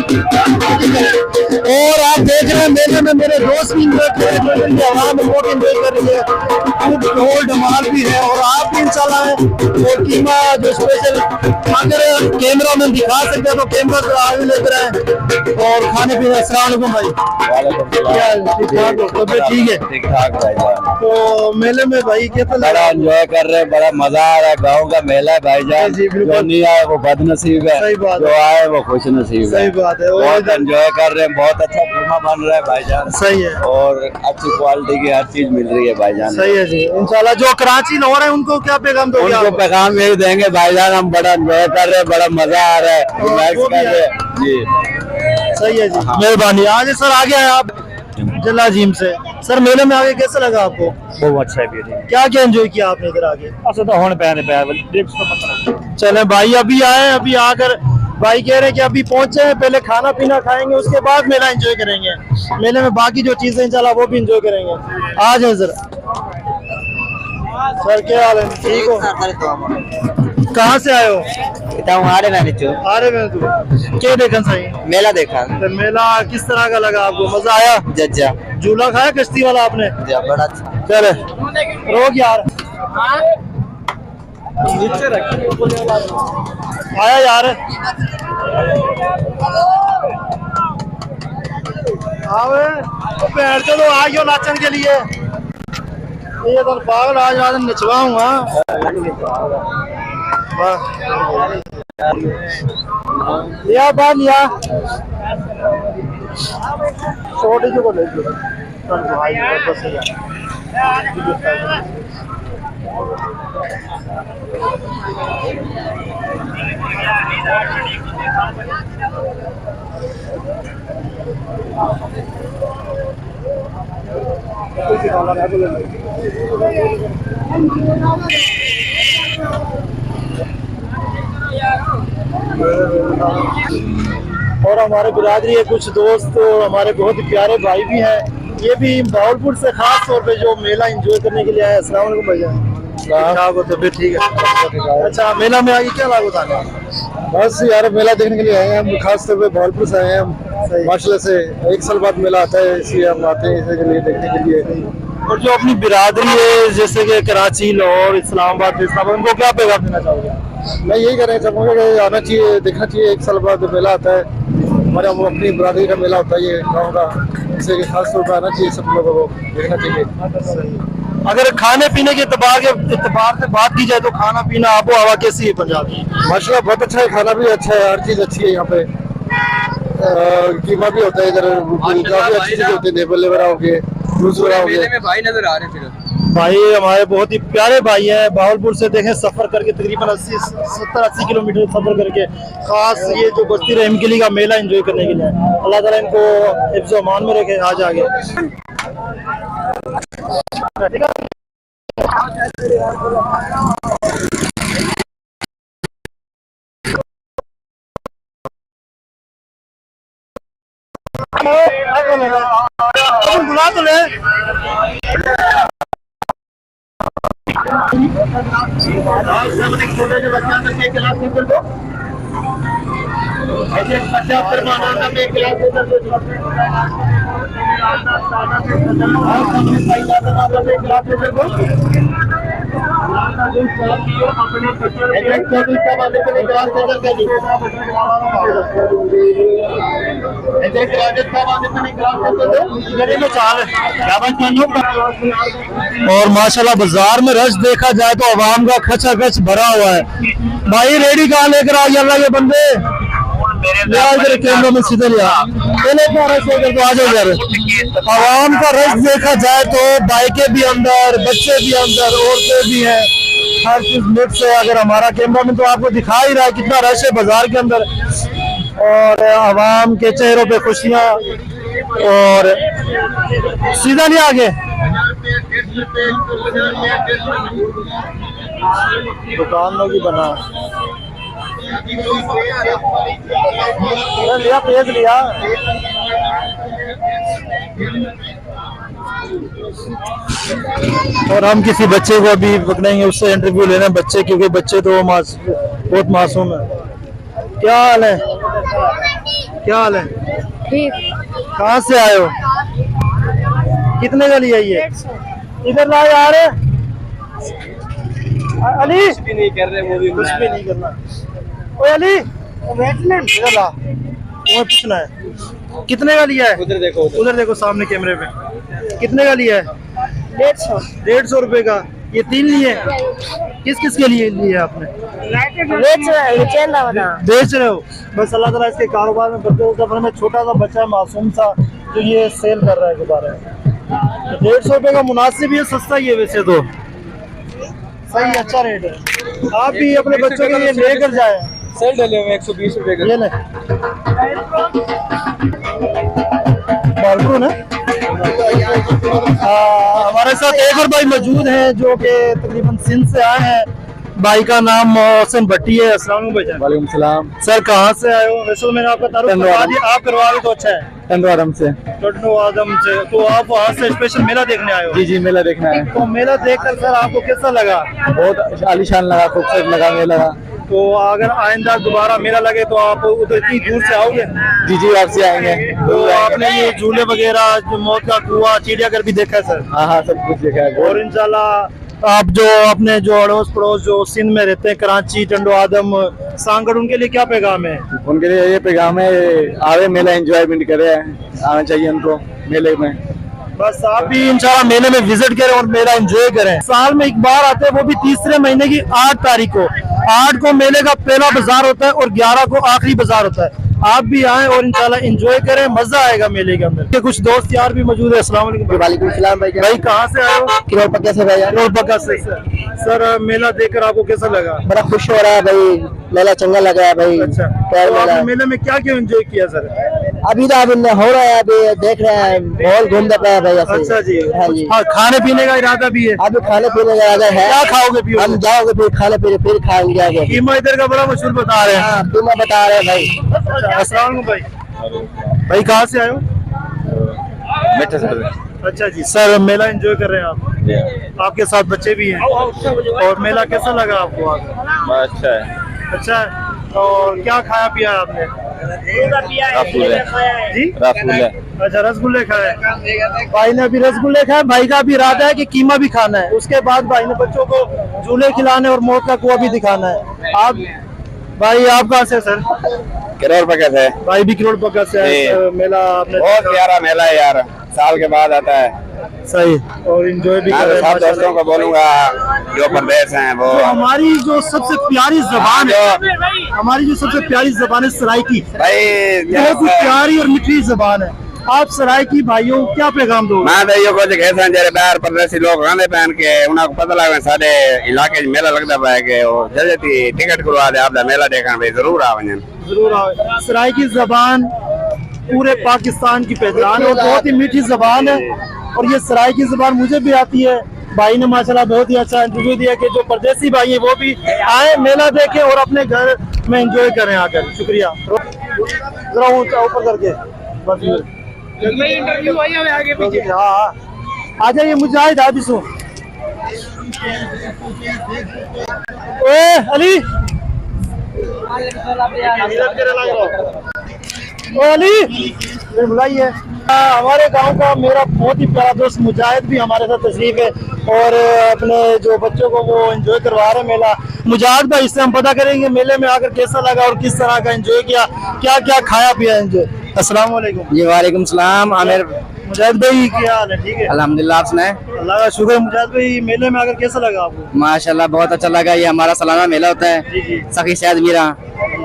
और आप देख रहे हैं मेले में मेरे दोस्त भी इंजॉय कर रहे हैं, आवाम बहुत इंजॉय कर रही है, ढोल धमाल भी है। और आप भी इंशाल्लाह है और कीमा जो स्पेशल अगर कैमरा में दिखा सकते हैं तो कैमरा से आगे लेकर आए और खाने पीने। अस्सलाम वालेकुम भाई, ठीक है ठीक ठाक भाई। तो मेले में भाई कैसा बड़ा एंजॉय कर रहे हैं, बड़ा मजा आ रहा है। गाँव का मेला है भाईजान, जो नहीं आए वो बदनसीब है, सही बात जो आए वो खुश नसीब है। सही बात है। बहुत एंजॉय कर रहे हैं, बहुत अच्छा कीमा बन रहा है भाईजान, सही है और अच्छी क्वालिटी की हर चीज मिल रही है भाईजान। सही है जी। इंशाल्लाह जो कराची लाहौर है उनको क्या पैगाम दोगे? उनको पैगाम यही देंगे भाईजान, हम बड़ा एंजॉय कर रहे हैं, बड़ा मजा आ रहा है, रिलैक्स कर रहे हैं जी। सही है जी, मेहरबानी। आज सर आ गया है आप जलाजीम से, सर मेले में आगे कैसा लगा आपको? बहुत अच्छा है। क्या क्या एंजॉय किया आपने इधर आगे? अच्छा तो होने पे चले भाई अभी आए, अभी आकर भाई कह रहे हैं कि अभी पहुंचे हैं, पहले खाना पीना खाएंगे उसके बाद मेला एंजॉय करेंगे। मेले में बाकी जो चीजें इंशाल्लाह वो भी एंजॉय करेंगे। आ जाए जरा सर, क्या हाल है? ठीक हो? कहाँ से आए हो? आ रहे में तू क्या देखा? सही मेला देखा। तो मेला किस तरह का लगा आपको? मजा आया? जज्जा झूला खाया कश्ती वाला आपने? बड़ा अच्छा। चले रोक यार, आया यार। बैठ चलो आ गयो नाचन के लिए। ये तो पागल आज नचवाऊंगा। लिया बात लिया छोटे जो को ले और हमारे बिरादरी के कुछ दोस्त और हमारे बहुत ही प्यारे भाई भी हैं, ये भी भावलपुर से खास तौर पे जो मेला एंजॉय करने के लिए आए। अस्सलाम वालेकुम भैया। तो फिर ठीक है। अच्छा मेला में आगे क्या लागू था? बस यार मेला देखने के लिए आए हैं हम, खास तौर पे भावलपुर से आए हैं हम। माशाल्लाह से 1 साल बाद मेला आता है, इसलिए हम आते हैं इसे लिए देखने के लिए। और जो अपनी बिरादरी है जैसे कि कराची, लाहौर, इस्लामाबाद, उनको क्या पैगाम देना चाहोगे? मैं यही कहना चाहूँगा कि आना चाहिए, देखना चाहिए। 1 साल बाद मेला आता है, हमारा वो अपनी बिरादरी का मेला होता है ये गाँव का, इसे खास तौर पर आना चाहिए, सब लोगों को देखना चाहिए। अगर खाने पीने के एतबार से बात की जाए तो खाना पीना आबो हवा कैसी है पंजाब की? माशाल्लाह बहुत अच्छा है, खाना भी अच्छा है, हर चीज़ अच्छी है यहाँ पे। कीमा भी होता है इधर, काफी अच्छी चीज़ होती है, नेबल वगैरह हो गए, जूस वगैरह हो गए। भाई नजर आ रहे हैं भाई हमारे बहुत ही प्यारे भाई हैं, भावलपुर से देखें सफर करके तकरीबन 70-80 किलोमीटर सफर करके खास ये जो बस्ती रहम किली का मेला एंजॉय करने के लिए। अल्लाह ताला इनको हिफ्ज़ व अमान में रखे। आज आगे बुला तो ले। छोटे जो बच्चा के क्लास में कर दो, ऐसे बच्चा परमाना का में क्लास में कर दो, क्लास में कर दो। और माशाल्लाह बाजार में रश देखा जाए तो आवाम का खचा खच भरा हुआ है। भाई रेडी कहाँ लेकर आ गया ये बंदे? कैमरा में सीधे लिया आवाम का रश देखा जाए तो बाइकें भी अंदर, बच्चे भी अंदर, औरतें भी हैं, हर चीज मिक्स है। अगर हमारा कैमरा में तो आपको दिखा ही रहा है कितना रश है बाजार के अंदर, और आवाम के चेहरों पे खुशियां। और सीधा नहीं आगे दुकानों की बना लिया, पेज लिया। और हम किसी बच्चे को अभी पकड़ेंगे, उससे इंटरव्यू लेना बच्चे, क्योंकि बच्चे तो बहुत मासूम है। क्या हाल है? क्या हाल है? ठीक। कहाँ से आए हो? कितने का लिया ये? इधर ला यार। अली कुछ भी नहीं कर रहे, वो भी कुछ भी नहीं करना। ओए अली इधर ला, वो पूछना है कितने का लिया है? उधर देखो सामने कैमरे पे। कितने का लिया है? 150 रुपए का। ये 3 लिए? किस किस के लिए लिए आपने? बेच रहे हो? बस अल्लाह ताला इसके कारोबार में बरकत दे। अपने में छोटा सा बच्चा है मासूम सा जो ये सेल कर रहा है गुब्बारे। 150 रुपए का मुनासिब ही है, सस्ता ही है वैसे तो। सही अच्छा रेट है। आप भी अपने बच्चों के लिए लेकर जाए। सेल डले हुए 120 रुपए का। ये ले बालकून है। हमारे साथ एक और भाई मौजूद हैं जो कि तकरीबन सिंध से आए हैं। भाई का नाम मोहसिन भट्टी है। अस्सलाम वालेकुम। वालेकुम सलाम। सर कहाँ से आए हो? वैसे तो मैंने आपका तारुफ करवा दिया, आप करवा दो तो अच्छा है। टंडवारम से। टंडवारम से। तो आप वहाँ से स्पेशल मेला देखने आए हो? जी जी, मेला देखना है। तो मेला देखकर सर आपको कैसा लगा? बहुत आलीशान लगा, खूबसूरत लगा मेला। तो अगर आइंदा दोबारा मेला लगे तो आप उधर इतनी दूर से आओगे? जी जी, आपसे आएंगे। तो आपने ये झूले वगैरह, जो मौत का कुआं, चिड़ियाघर भी देखा है सर? हाँ हाँ, सब कुछ देखा है। और इंशाल्लाह आप जो अपने जो अड़ोस पड़ोस जो सिंध में रहते हैं, कराची, टंडो आदम, सांगड़, उनके लिए क्या पैगाम है? उनके लिए ये पैगाम है, आवे मेला एंजॉयमेंट करे, आना चाहिए उनको मेले में। बस आप भी इंशाल्लाह मेले में विजिट करें और मेला एंजॉय करें। साल में एक बार आते हैं, वो भी तीसरे महीने की 8 तारीख को। 8 को मेले का पहला बाजार होता है और 11 को आखिरी बाजार होता है। आप भी आए और इंशाल्लाह एंजॉय करें, मजा आएगा मेले के अंदर। के कुछ दोस्त यार भी मौजूद है। अस्सलाम वालेकुम। वालेकुम सलाम भाई। भाई कहाँ से आए हो? किरोड़ पक्का से भाई। किरोड़ पक्का से। सर मेला देखकर आपको कैसा लगा? बड़ा खुश हो रहा है भाई, मेला चंगा लगा है भाई। अच्छा, खैर तो मेला आपने मेले में क्या क्या एंजॉय किया सर? अभी तो अभी हो रहा है, अभी देख रहे हैं, माहौल घूमने पाया है भाई ऐसे। अच्छा जी। हाँ जी। हाँ, खाने पीने का इरादा भी है? अभी खाने पीने का इरादा है। क्या खाओगे पियोगे? हम जाओगे फिर खाने पीने फिर खाएंगे आगे। कीमा इधर का बड़ा मशहूर बता रहे हैं। हाँ, कीमा बता रहे हैं भाई। अस्सलाम वालेकुम भाई। भाई कहाँ से आए हो? बैठे सर। अच्छा जी। सर मेला एंजॉय कर रहे हैं आप? आपके साथ बच्चे भी हैं? और मेला कैसा लगा आपको? अच्छा है। अच्छा है। और क्या खाया पिया है आपने? जी रसगुल्ले। अच्छा, रसगुल्ले खाए। भाई ने अभी रसगुल्ले खाए। भाई का भी इरादा है कि कीमा भी खाना है। उसके बाद भाई ने बच्चों को झूले खिलाने और मौत का कुआं भी दिखाना है। आप भाई आप कहाँ से सर? किरोड़ पक्का से। भाई भी किरोड़ पक्का से आए। मेला आपने बहुत प्यारा मेला है यार, साल के बाद आता है। सही। और एंजॉय भी कर रहे हैं सब दोस्तों को बोलूंगा जो परदेश हैं वो। तो हमारी जो सबसे प्यारी जबान है, हमारी जो सबसे प्यारी जबान है सराइकी भाई, बहुत ही प्यारी और मीठी जबान है। आप सराइकी भाइयों क्या पैगाम दोगे? मैं भाइयों को जैसे जरे बाहर परदेसी लोग आने पहन के उनको पता लगे सारे इलाके मेला लगता पाए के जल्दी टिकट करवा दे आप मेला देखा भाई जरूर आवे। जरूर आओ। सराइकी जबान पूरे पाकिस्तान की पहचान है और बहुत ही मीठी जबान है। और ये सराइकी जबान मुझे भी आती है। भाई ने माशाल्लाह बहुत ही अच्छा इंटरव्यू दिया कि जो परदेसी भाई है वो भी आए, मेला देखें और अपने घर में एंजॉय करें आकर। शुक्रिया। जरा ऊपर करके बस इंटरव्यू आगे पीछे। हाँ आ जाइए। मुजाहिद हादिसो। ओए अली ओ अली बुलाइए। हमारे गांव का मेरा बहुत ही प्यारा दोस्त मुजाहिद भी हमारे साथ तशरीफ है और अपने जो बच्चों को वो एंजॉय करवा रहे हैं मेला। मुजाहिद भाई इससे हम पता करेंगे मेले में आकर कैसा लगा और किस तरह का एंजॉय किया, क्या क्या खाया पिया एंजॉय। अस्सलाम वालेकुम। जी वालेकुम सलाम। आमिर। मुजाहिद भाई क्या हाल है? ठीक है अल्हम्दुलिल्लाह। आप सुनाए? अल्लाह का शुक्र। मुजाहिद भाई मेले में आकर कैसा लगा आपको? माशाल्लाह बहुत अच्छा लगा। ये हमारा सालाना मेला होता है जी जी। सखी शायद मीरा।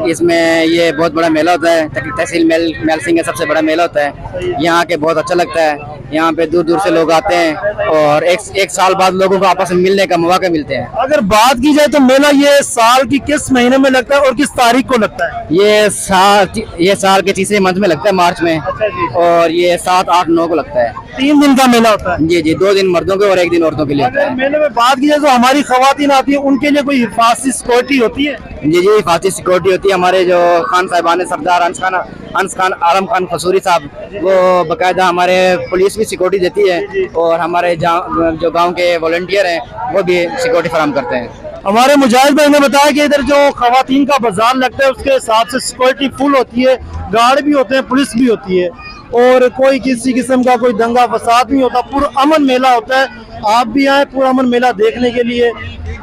इसमें ये बहुत बड़ा मेला होता है, तहसील मेल सिंह का सबसे बड़ा मेला होता है। यहाँ के बहुत अच्छा लगता है। यहाँ पे दूर दूर से लोग आते हैं और एक साल बाद लोगों को आपस में मिलने का मौका मिलते हैं। अगर बात की जाए तो मेला ये साल की किस महीने में लगता है और किस तारीख को लगता है? ये साल के तीसरे मंथ में लगता है, मार्च में। अच्छा जी। और ये 7, 8, 9 को लगता है। 3 दिन का मेला होता है? जी जी, 2 दिन मर्दों के और 1 दिन औरतों के लिए होता अगर है। मेले में बात की जाए तो हमारी खवातीन आती है, उनके लिए कोई हिफाजती सिक्योरिटी होती है? जी जी, हिफाजती सिक्योरिटी होती है। हमारे जो खान साहिबान सरदार अंस खान आलम खान खसूरी साहब, वो बकायदा हमारे पुलिस भी सिक्योरिटी देती है और हमारे जो गांव के वॉलंटियर हैं वो भी सिक्योरिटी फराहम करते हैं। हमारे मुजाहिद भाई ने बताया कि इधर जो खवातीन का बाजार लगता है उसके हिसाब से सिक्योरिटी फुल होती है, गार्ड भी होते हैं, पुलिस भी होती है, और कोई किसी किस्म का कोई दंगा फसाद नहीं होता, पुरअमन मेला होता है। आप भी आए पुरअमन मेला देखने के लिए।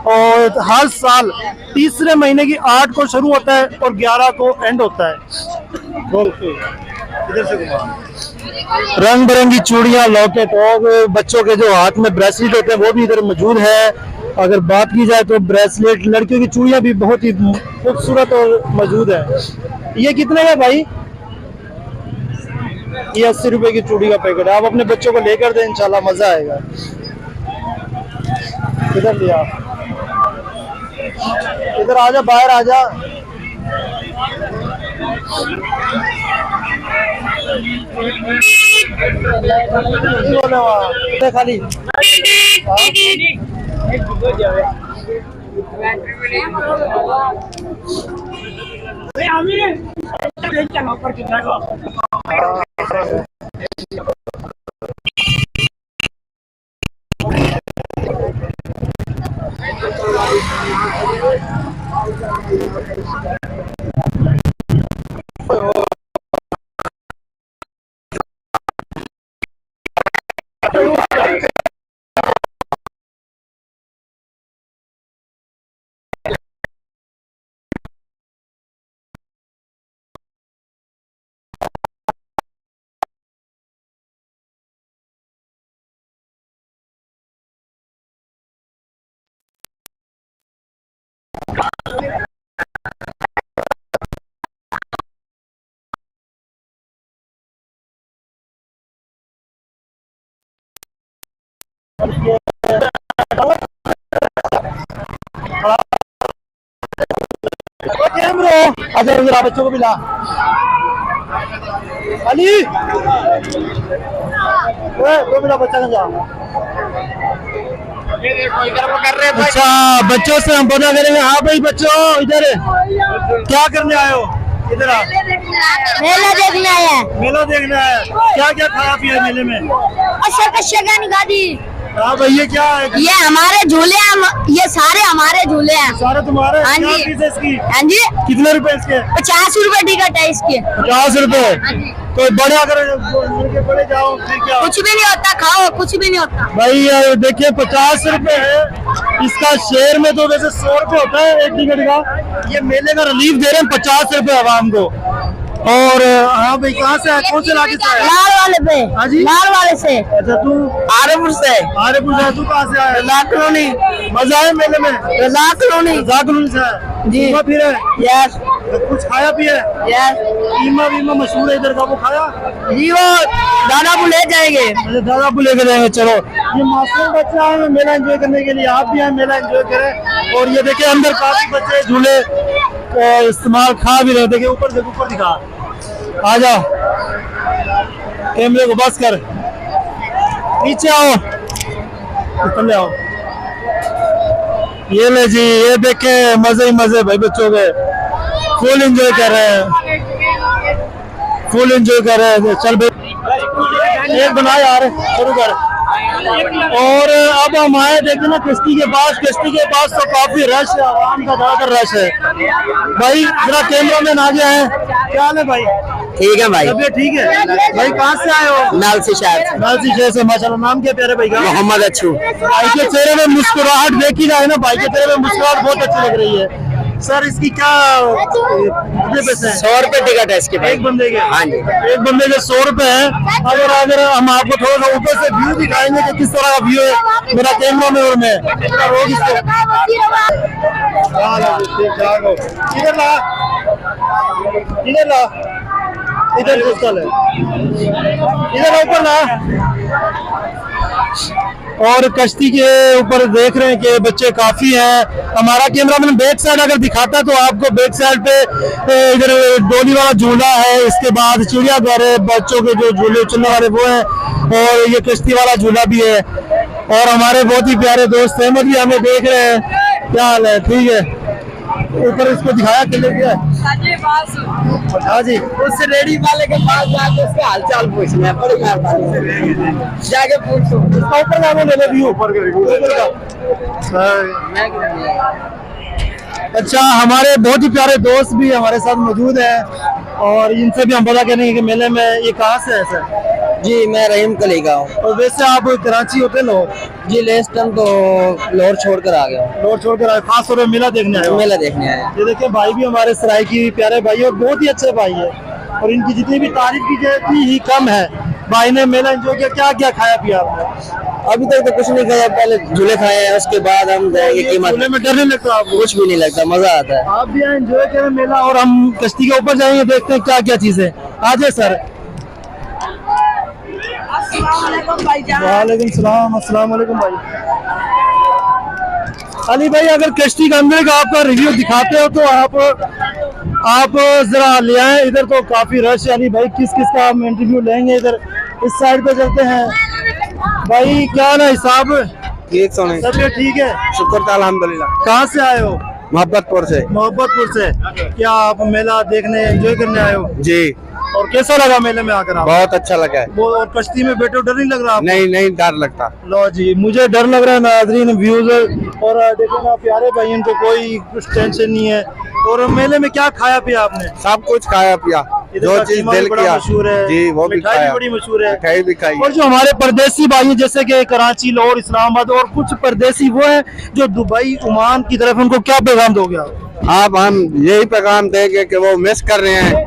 और हर साल तीसरे महीने की 8 को शुरू होता है और 11 को एंड होता है। इधर से रंग बिरंगी चूड़ियां, लॉकेट और बच्चों के जो हाथ में ब्रेसलेट होते हैं वो भी इधर मौजूद है। अगर बात की जाए तो ब्रेसलेट, लड़कियों की चूड़ियां भी बहुत ही खूबसूरत और मौजूद है। ये कितने का भाई? ये 80 रुपए की चूड़ी का पैकेट है। आप अपने बच्चों को लेकर दें, इंशाल्लाह मजा आएगा। इधर लिया, इधर आजा, बाहर आजा। खाली अच्छा, जरा बच्चों को भी ला। अली दो मिनट बच्चा जा। अच्छा, बच्चों से हम पता करेंगे। हाँ भाई बच्चों, इधर क्या करने आए हो? इधर आ। मेला देखने आया है। मेला देखने आया है। क्या क्या खाया पिया मेले में? शगन गादी। हाँ भाई, ये क्या है? ये हमारे झूले हैं, ये सारे हमारे झूले हैं। सारे तुम्हारे? हाँ क्या जी। फीस है इसकी? हाँ जी। कितने रुपए इसके? 50 रुपए टिकट है इसके। 50 रुपए? तो बड़े अगर बड़े जाओ फिर क्या? कुछ भी नहीं होता, खाओ, कुछ भी नहीं होता भाई देखिए 50 रुपए है इसका। शहर में तो वैसे 100 रुपए होता है एक टिकट का। ये मेले का रिलीफ दे रहे हैं 50 रुपए आवाम को। और हाँ भाई, कहाँ से है? कौन से इलाके से है? लाल वाले पे। हाँ जी, लाल वाले से। अच्छा, तू आरेपुर से। आरेपुर से? तू कहाँ से आया? रजा कॉलोनी। मजा आया मेले में? रजा कॉलोनी। रजा कॉलोनी से है जी। घूमा फिर है? यस कुछ खाया पिया? यस। कीमा वीमा मशहूर है इधर का, वो खाया? जी, वो दादापुर ले जाएंगे। अच्छा, दादापुर लेके जाएंगे। चलो, ये मासूम बच्चे आए हैं मेला एंजॉय करने के लिए। आप भी आए मेला एंजॉय करें। और ये देखिए अंदर काफी बच्चे झूले इस्तेमाल खा भी रहे। देखिए ऊपर से, ऊपर दिखा। आ जाओ, कैमरे को बस कर, नीचे आओ, ऊपर आओ। ये ले जी, ये देखे मजे ही मजे भाई, बच्चों के फुल एंजॉय कर रहे हैं, फुल एंजॉय कर रहे हैं। चल भाई, एक बना यार, शुरू कर। और अब हम आए देखे ना कश्ती के पास। कश्ती के पास तो काफी रश है, आवाम का ज्यादातर रश है। भाई जरा कैमरा मैन आ गया है। क्या हाल है भाई? ठीक है भाई। तबीयत ठीक है भाई? कहाँ से आए हो? नालसी शहर। नालसी शहर से। माशाल्लाह, नाम क्या प्यारे भाई का? मोहम्मद अच्छू। भाई के चेहरे में मुस्कुराहट देखी जाए ना, भाई के चेहरे में मुस्कुराहट बहुत अच्छी लग रही है। सर इसकी क्या कितने पैसे हैं? 100 रुपए टिकट है इसके भाई। एक बंदे के? हाँ जी। एक बंदे के 100 रुपए है। अगर हम आपको थोड़ा सा ऊपर से व्यू दिखाएंगे कि किस तरह का व्यू है मेरा कैमरा में। और मैं इधर ला, इधर ला, इधर पिस्तौल है, इधर ऊपर ला। और कश्ती के ऊपर देख रहे हैं कि बच्चे काफी हैं। हमारा कैमरामैन बैक साइड अगर दिखाता है तो आपको बैक साइड पे इधर डोली वाला झूला है, इसके बाद चिड़ियाघर है, बच्चों के जो झूले उछलने वाले वो हैं, और ये कश्ती वाला झूला भी है। और हमारे बहुत ही प्यारे दोस्त अहमद भी हमें देख रहे हैं। क्या हाल है? ठीक है। ऊपर इसको दिखाया किले गया हाँ जी उससे रेडी वाले के पास जाके उसका हालचाल पूछना है, बड़ी मेहरबानी से जाके पूछो। ऊपर जाने ले ले व्यू ऊपर का अच्छा हमारे बहुत ही प्यारे दोस्त भी हमारे साथ मौजूद हैं और इनसे भी हम पता करेंगे कि मेले में ये कहाँ से है सर। जी मैं रहीम कली का हूँ। और वैसे आप कराची होते लोग जी लेस्ट टाइम तो लाहौर छोड़कर आ गया हूँ। लोड छोड़कर आए खास तौर पे मेला देखने आए हो? मेला देखने आया। ये देखिए भाई भी हमारे सराइकी प्यारे भाई और बहुत ही अच्छे भाई है और इनकी जितनी भी तारीफ की जाए उतनी ही कम है। भाई ने मेला एंजॉय किया, क्या क्या खाया पिया आपने? अभी तक तो कुछ नहीं खाया, पहले झूले खाए हैं उसके बाद हम जाएंगे कीमत। झूले में डर नहीं लगता आपको? कुछ भी नहीं लगता, मजा आता है। आप भी एंजॉय करें मेला और हम कश्ती के ऊपर जाएंगे, देखते हैं क्या क्या चीजें। आ जाए सर। वालेकुम सलाम। अस्सलाम वालेकुम भाई। अली भाई अगर कश्ती के अंदर का आपका रिव्यू दिखाते हो तो आप जरा ले आए। इधर तो काफी रश है। अली भाई किस किस का हम इंटरव्यू लेंगे? इधर इस साइड पे चलते हैं। भाई क्या ना हिसाब? ठीक सोने तबीयत ठीक है? शुक्र था अल्हम्दुलिल्लाह। कहाँ से आए हो? मोहब्बतपुर से। मोहब्बतपुर से। क्या आप मेला देखने एंजॉय करने आए हो? जी और कैसा लगा मेले में आकर आप? बहुत अच्छा लगा है। वो और कश्ती में बैठे हो डर नहीं लग रहा आपको? नहीं नहीं डर लगता। लो जी मुझे डर लग रहा है नाज़रीन व्यूज और देखो ना प्यारे भाई इनको कोई कुछ टेंशन नहीं है। और मेले में क्या खाया पिया आपने? सब कुछ खाया पिया, जो चीज दिल किया मशहूर है जी वो भी मिठाई खाया। भी बड़ी मशहूर है, मिठाई भी खाई। और जो हमारे परदेसी भाई जैसे कि कराची लाहौर इस्लामाबाद और कुछ परदेसी वो है जो दुबई ओमान की तरफ, उनको क्या पैगाम दोगे आप? आप हम यही पैगाम देंगे कि वो मिस कर रहे हैं,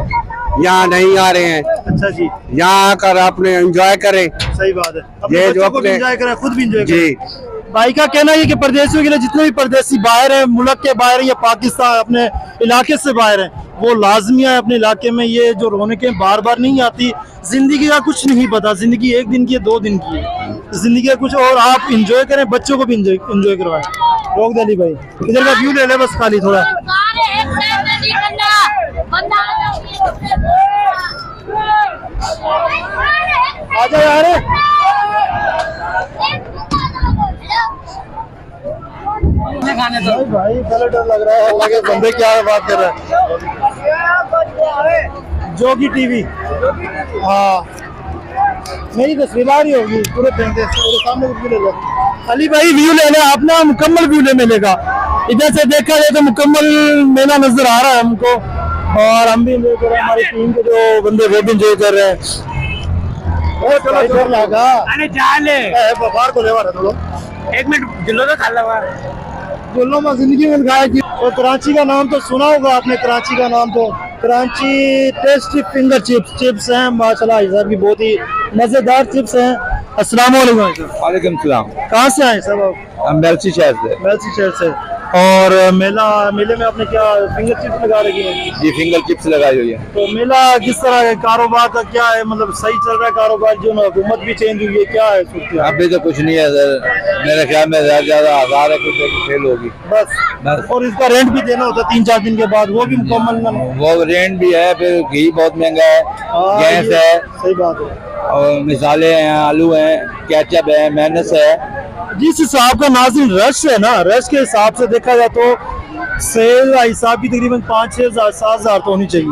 यहाँ नहीं आ रहे हैं। अच्छा जी यहाँ आकर अपने एंजॉय करें। सही बात है। अपने ये जो बच्चों को भी अपने- एंजॉय करें, खुद भी एंजॉय जी करें। भाई का कहना है कि परदेशियों के लिए जितने भी परदेसी बाहर हैं, मुल्क के बाहर या पाकिस्तान अपने इलाके से बाहर हैं, वो लाजमी है अपने इलाके में। ये जो रौनकें बार बार नहीं आती, जिंदगी का कुछ नहीं पता, जिंदगी एक दिन की है 2 दिन की है, जिंदगी का कुछ और आप इंजॉय करें, बच्चों को भी इंजॉय करवाएं। रोक दे भाई इधर का व्यू ले ले बस खाली थोड़ा। आजा यार भाई पहले डर लग रहा है, लगे बंदे क्या बात कर रहे हैं। जोगी टीवी हाँ मेरी तस्वीर आ रही होगी पूरे फेंकते सामने व्यू ले लो। अली भाई व्यू ले ले, अपना मुकम्मल व्यू ले मेले का। इधर से देखा जाए तो मुकम्मल मेला नजर आ रहा है हमको और हम भी एंजॉय कर रहे हैं, हमारी टीम के जो बंदे वो भी एंजॉय कर रहे हैं। डर लगा बाहर को ले थोड़ा 1 मिनट जिलो तो खा लगा बोलो मैं जिंदगी में खाया कि। और कराची का नाम तो सुना होगा आपने, कराची का नाम तो कराची टेस्टी फिंगर चिप्स हैं माशाल्लाह साहब की, बहुत ही मजेदार चिप्स हैं। अस्सलाम वालेकुम। वालेकुम सलाम। कहाँ से आए सब आप? हम बेलसी शहर से। वेल्सी शहर से। और मेले में आपने क्या फिंगर चिप्स लगा रखी है? जी फिंगर चिप्स लगाई हुई है। तो मेला किस तरह है, कारोबार का क्या है, मतलब सही चल रहा है कारोबार? जो ना हुकूमत भी चेंज हुई है, क्या है सूरत? अभी तो कुछ नहीं है सर, मेरे ख्याल में ज्यादा 1000 रुपए की सेल होगी बस बस। और इसका रेंट भी देना होता है 3-4 दिन के बाद, वो भी मुकम्मल ना। वो रेंट भी है, फिर घी बहुत महंगा है, गैस ये है सही बात है। और मिसाले हैं, आलू हैं, केचप है, मेयोनेज़ है। जिस हिसाब का नाज़रीन रश है ना, रश के हिसाब से देखा जाए तो सेल का हिसाब भी तकरीबन 5-6 हज़ार 7 हज़ार तो होनी चाहिए।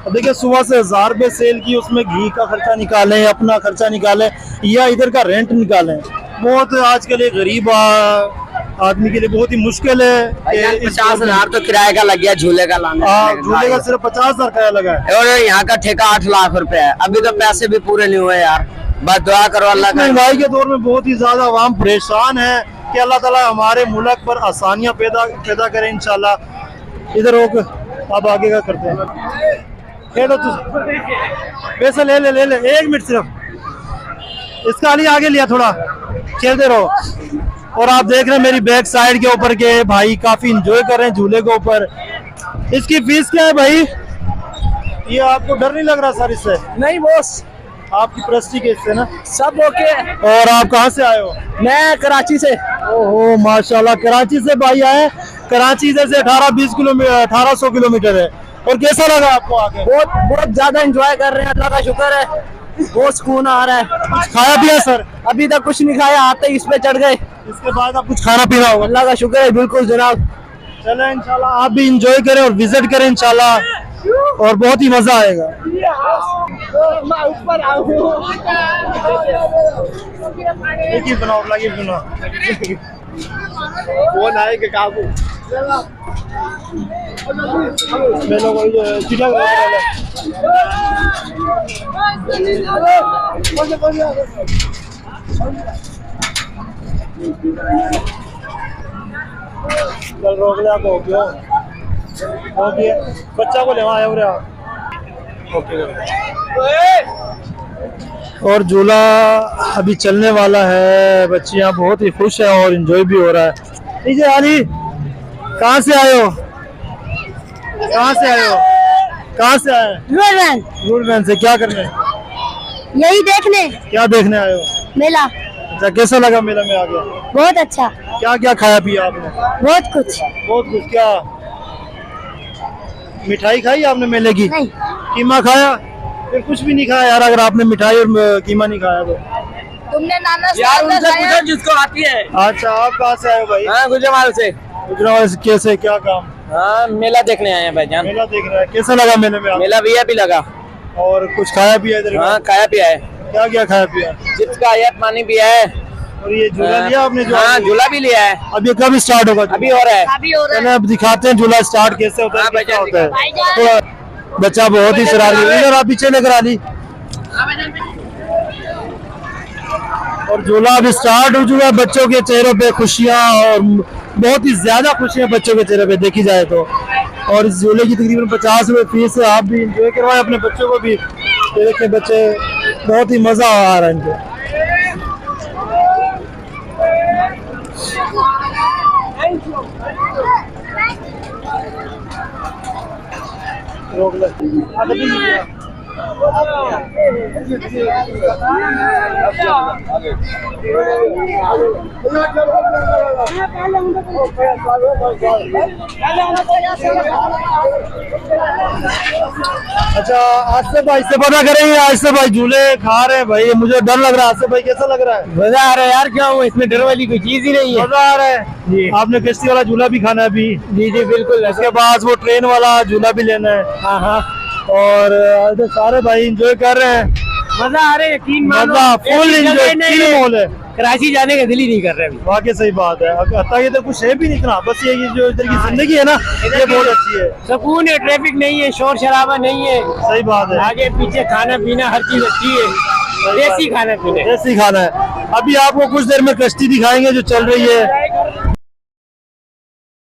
अब देखिए सुबह से 1000 रुपये सेल की, उसमें घी का खर्चा निकालें, अपना खर्चा निकालें या इधर का रेंट निकालें, बहुत आजकल एक गरीब आदमी के लिए बहुत ही मुश्किल है। 50,000 तो किराए का लग गया, झूले का लाने झूले का सिर्फ 50,000 किराया लगा है। और यहाँ का ठेका 8 लाख रुपए है, अभी तो पैसे भी पूरे नहीं हुए यार, बस दुआ करो अल्लाह का। महंगाई के दौर में बहुत ही ज्यादा आवाम परेशान है कि अल्लाह ताला हमारे मुल्क पर आसानियां पैदा करें इंशाल्लाह। इधर रोक, आप आगे का करते हैं। खेलो तू, पैसा ले ले 1 मिनट सिर्फ इसका लिए आगे लिया, थोड़ा खेलते रहो। और आप देख रहे हैं मेरी बैक साइड के ऊपर के भाई काफी इंजॉय कर रहे हैं झूले के ऊपर। इसकी फीस क्या है भाई? ये आपको डर नहीं लग रहा सर इससे? नहीं बॉस, आपकी प्रस्ती के इससे ना सब ओके। और आप कहाँ से आए हो? मैं कराची से। ओहो माशाल्लाह, कराची से भाई आए। कराची इधर से 18-20 किलोमीटर 1800 किलोमीटर है। और कैसा लगा आपको आके? बहुत ज्यादा एंजॉय कर रहे हैं, अल्लाह का शुक्र है, बहुत सुकून आ रहा है। कुछ खाया पिया सर? अभी तक कुछ नहीं खाया, आते ही इस पे चढ़ गए। इसके बाद आप कुछ खाना पीना होगा। अल्लाह का शुक्र है, बिल्कुल जनाब। चलें इंशाल्लाह आप भी इंजॉय करें और विजिट करें इंशाल्लाह और बहुत ही मजा आएगा। एक ही बनाओ लगी बनाओ फोन आएगा काबू मेलों को ये चिटा चल रोक लिया हो गया बच्चा को ले आया ओके। और झूला अभी चलने वाला है, बच्चियां बहुत ही खुश है और एंजॉय भी हो रहा है। ठीक है अली कहाँ से आए हो? कहाँ से आए हो? कहाँ से आए? रूरबैन से। क्या करने? यही देखने। क्या देखने आए हो? मेला। अच्छा कैसा लगा मेला में आके? बहुत अच्छा। क्या क्या खाया पिया आपने? बहुत कुछ। बहुत कुछ। क्या मिठाई खाई आपने मेले की? नहीं। कीमा खाया? फिर कुछ भी नहीं खाया यार अगर आपने मिठाई और कीमा नहीं खाया तो। तुमने नाना यार उनसे पूछो जिसको आती है। अच्छा आप कहाँ से आए हो भाई? हाँ गुजरावाल से। गुजरावाल से। कैसे क्या काम? हाँ मेला देखने आए हैं भाईजान। मेला देख रहा है। कैसा लगा मेले में? मेला वीआईपी लगा। और कुछ खाया पिया इधर? हाँ खाया पिया है। क्या क्या खाया पिया? चिप्स का आया, पानी पिया है। और ये झूला लिया आपने? जो हाँ झूला भी लिया है। अब ये कब स्टार्ट होगा? अभी हो रहा है। अभी हो रहा चलो अब दिखाते हैं झूला स्टार्ट कैसे होता है। हाँ, कैसा भाईजान, होता है। भाईजान। तो बच्चा बहुत ही शरारती है। इधर आप पीछे लेकर आ ली। और झूला अब स्टार्ट हो चुका है। बच्चों के चेहरों पे खुशियां और बहुत ही ज्यादा खुशियां बच्चों के चेहरे पे देखी जाए तो। और इस झूले की तकरीबन 50 रुपए फीस है। आप भी इंजॉय करवाएं अपने बच्चों को भी। देखें बच्चे बहुत ही मजा आ रहा है इनको। रोक ले। अच्छा आसिफ भाई से पता करेंगे। आसिफ भाई झूले खा रहे हैं भाई, मुझे डर लग रहा है। आसिफ भाई कैसा लग रहा है? मजा आ रहा है यार। क्या हुआ इसमें डर वाली कोई चीज ही नहीं है। मजा आ रहा है जी। आपने किश्ती वाला झूला भी खाना है अभी? जी जी बिल्कुल। इसके बाद वो ट्रेन वाला झूला भी लेना है। हाँ हाँ और इधर सारे भाई एंजॉय कर रहे हैं। मजा आ रहा है। यकीन मानो मजा फुल ऐसी जगह एंजॉय। नहीं है। मॉल है कराची जाने का दिल ही नहीं कर रहा है अभी। वाकई सही बात है। हत्ता ये तो कुछ है भी नहीं इतना, बस ये जो इधर की जिंदगी है ना ये बहुत अच्छी है। सुकून है, ट्रैफिक नहीं है, शोर शराबा नहीं है। सही बात है। आगे पीछे खाना पीना हर चीज अच्छी है। देसी खाना पीना। देसी खाना है। अभी आपको कुछ देर में कश्ती दिखाएंगे जो चल रही है।